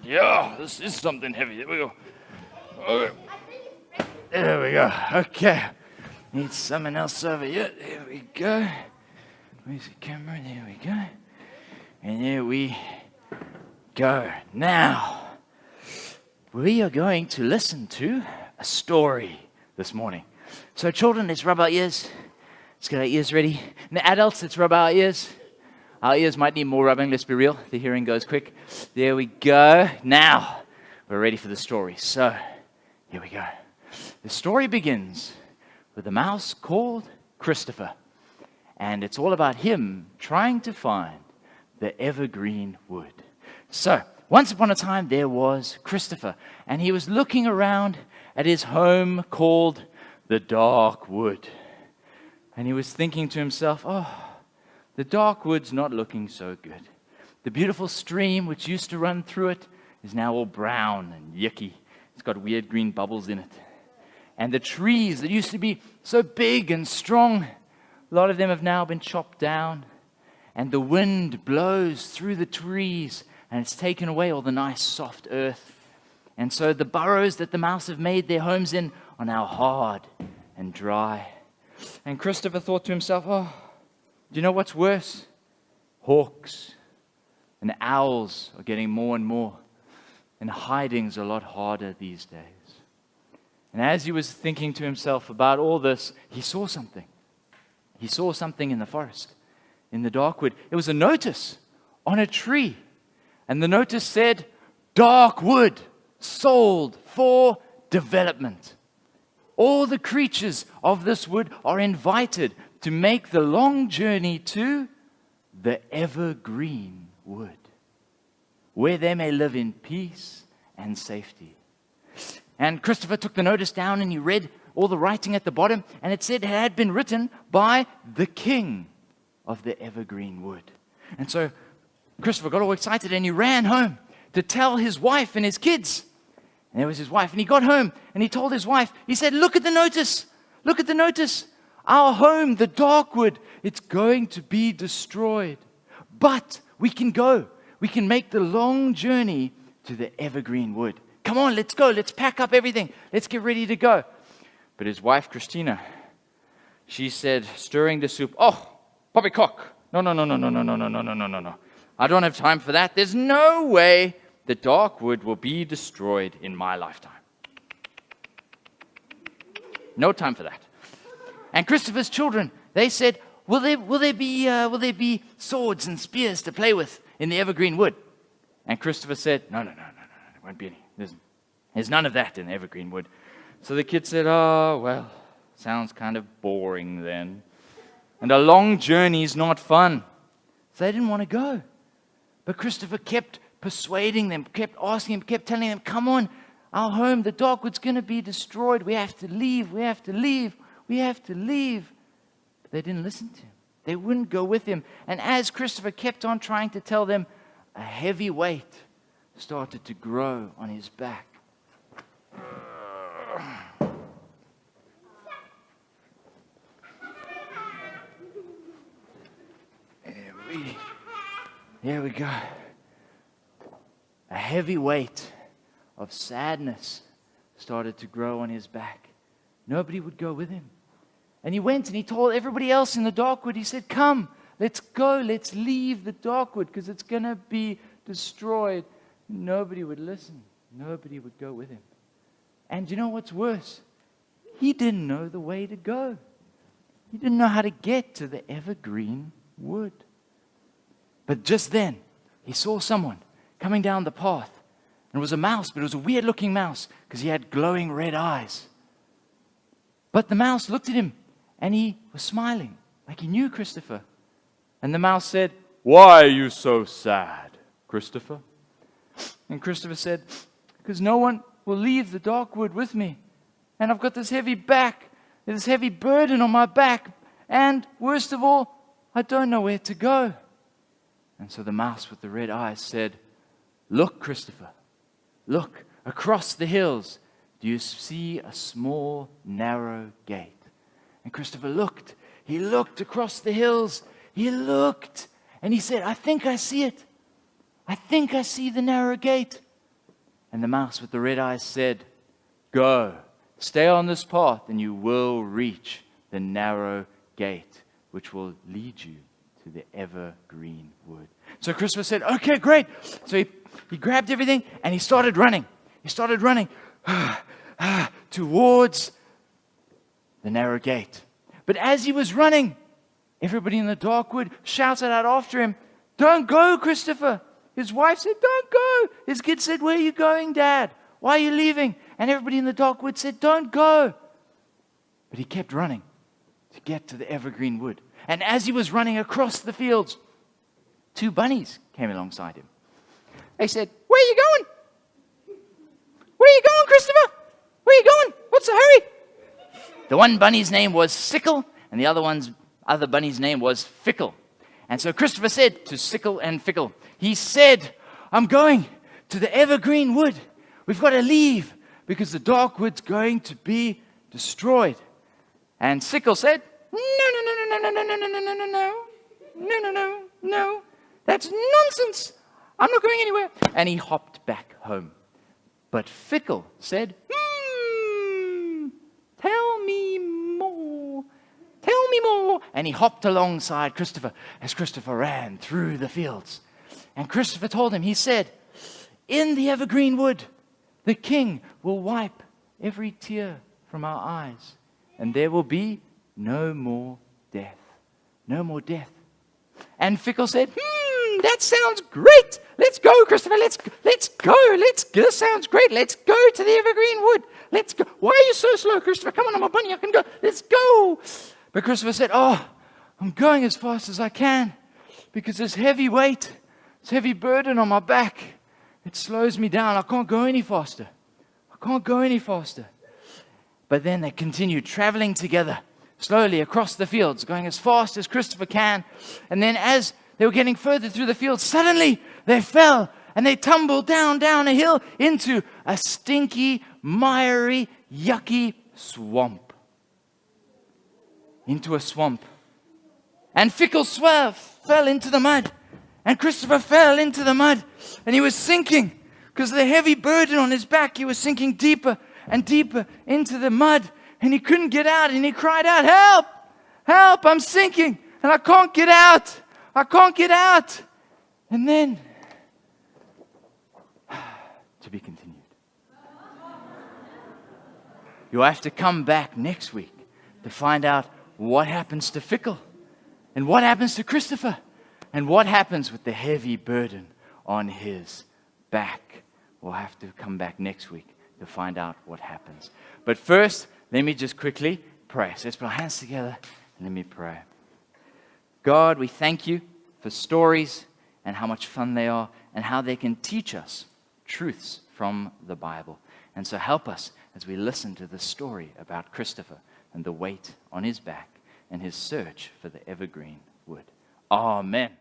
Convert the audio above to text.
Yeah, this is something heavy. There we go. Okay. There we go. Okay. Need someone else over here. There we go. Where's the camera? There we go. And there we go. Now, we are going to listen to a story this morning. So children, let's rub our ears. Let's get our ears ready. And the adults, let's rub our ears. Our ears might need more rubbing, let's be real. The hearing goes quick. There we go. Now, we're ready for the story. So, here we go. The story begins with a mouse called Christopher. And it's all about him trying to find the evergreen wood. So, once upon a time, there was Christopher. And he was looking around at his home called the dark wood. And he was thinking to himself, the dark wood's not looking so good. The beautiful stream which used to run through it is now all brown and yucky. It's got weird green bubbles in it. And the trees that used to be so big and strong, a lot of them have now been chopped down. And the wind blows through the trees and it's taken away all the nice soft earth. And so the burrows that the mouse have made their homes in are now hard and dry. And Christopher thought to himself, do you know what's worse? Hawks and owls are getting more and more. And hiding's a lot harder these days. And as he was thinking to himself about all this, he saw something. He saw something in the forest, in the dark wood. It was a notice on a tree. And the notice said, dark wood sold for development. All the creatures of this wood are invited to make the long journey to the evergreen wood, where they may live in peace and safety. And Christopher took the notice down and he read all the writing at the bottom, and it said it had been written by the king of the evergreen wood. And so Christopher got all excited and he ran home to tell his wife and his kids. And there was his wife, and he got home and he told his wife, he said, look at the notice, look at the notice. Our home, the dark wood, it's going to be destroyed. But we can go. We can make the long journey to the evergreen wood. Come on, let's go. Let's pack up everything. Let's get ready to go. But his wife, Christina, she said, stirring the soup, poppycock. No. I don't have time for that. There's no way the dark wood will be destroyed in my lifetime. No time for that. And Christopher's children, they said, will there be swords and spears to play with in the evergreen wood? And Christopher said, no, there won't be any. There's none of that in the evergreen wood. So the kids said, well, sounds kind of boring then. And a long journey's not fun. So they didn't want to go. But Christopher kept persuading them, kept asking them, kept telling them, come on, our home, the dark wood's going to be destroyed. We have to leave. We have to leave. But they didn't listen to him. They wouldn't go with him. And as Christopher kept on trying to tell them, a heavy weight started to grow on his back. Here we go. A heavy weight of sadness started to grow on his back. Nobody would go with him. And he went and he told everybody else in the dark wood, he said, come, let's go, let's leave the dark wood because it's going to be destroyed. Nobody would listen. Nobody would go with him. And you know what's worse? He didn't know the way to go. He didn't know how to get to the evergreen wood. But just then, he saw someone coming down the path. And it was a mouse, but it was a weird-looking mouse because he had glowing red eyes. But the mouse looked at him, and he was smiling, like he knew Christopher. And the mouse said, why are you so sad, Christopher? And Christopher said, because no one will leave the dark wood with me. And I've got this heavy burden on my back. And worst of all, I don't know where to go. And so the mouse with the red eyes said, look, Christopher, look across the hills. Do you see a small, narrow gate? And Christopher looked. He looked across the hills. He looked. And he said, I think I see it. I think I see the narrow gate. And the mouse with the red eyes said, "Go, stay on this path, and you will reach the narrow gate, which will lead you to the evergreen wood." So Christopher said, "Okay, great." So he grabbed everything and he started running. He started running towards the narrow gate. But as he was running, everybody in the dark wood shouted out after him, "Don't go, Christopher." His wife said, "Don't go." His kid said, "Where are you going, Dad? Why are you leaving?" And everybody in the dark wood said, "Don't go." But he kept running to get to the evergreen wood. And as he was running across the fields, 2 bunnies came alongside him. They said, "Where are you going? Where are you going, Christopher? Where are you going? What's the hurry?" The one bunny's name was Sickle, and the other bunny's name was Fickle. And so Christopher said to Sickle and Fickle, he said, "I'm going to the evergreen wood. We've got to leave because the dark wood's going to be destroyed." And Sickle said, "No, no, no, no, no, no, no, no, no, no, no, no, no, no, no, no. That's nonsense. I'm not going anywhere." And he hopped back home. But Fickle said, "Tell me more. Tell me more." And he hopped alongside Christopher as Christopher ran through the fields. And Christopher told him, he said, "In the evergreen wood, the king will wipe every tear from our eyes, and there will be no more death." No more death. And Fickle said, "That sounds great. Let's go, Christopher. Let's go. This sounds great. Let's go to the evergreen wood. Let's go." "Why are you so slow, Christopher? Come on, I'm a bunny. I can go. Let's go." But Christopher said, "Oh, I'm going as fast as I can because this heavy weight, this heavy burden on my back, it slows me down. I can't go any faster. I can't go any faster." But then they continued traveling together slowly across the fields, going as fast as Christopher can. And then as they were getting further through the fields, suddenly they fell and they tumbled down a hill into a stinky, miry, yucky swamp. Into a swamp. And Fickle fell into the mud. And Christopher fell into the mud. And he was sinking because of the heavy burden on his back. He was sinking deeper and deeper into the mud. And he couldn't get out. And he cried out, "Help! Help! I'm sinking. And I can't get out. I can't get out." And then, to be continued. You'll have to come back next week to find out what happens to Fickle and what happens to Christopher and what happens with the heavy burden on his back. We'll have to come back next week to find out what happens. But first, let me just quickly pray. So let's put our hands together and let me pray. God, we thank you for stories and how much fun they are and how they can teach us truths from the Bible. And so help us as we listen to the story about Christopher and the weight on his back and his search for the evergreen wood. Amen.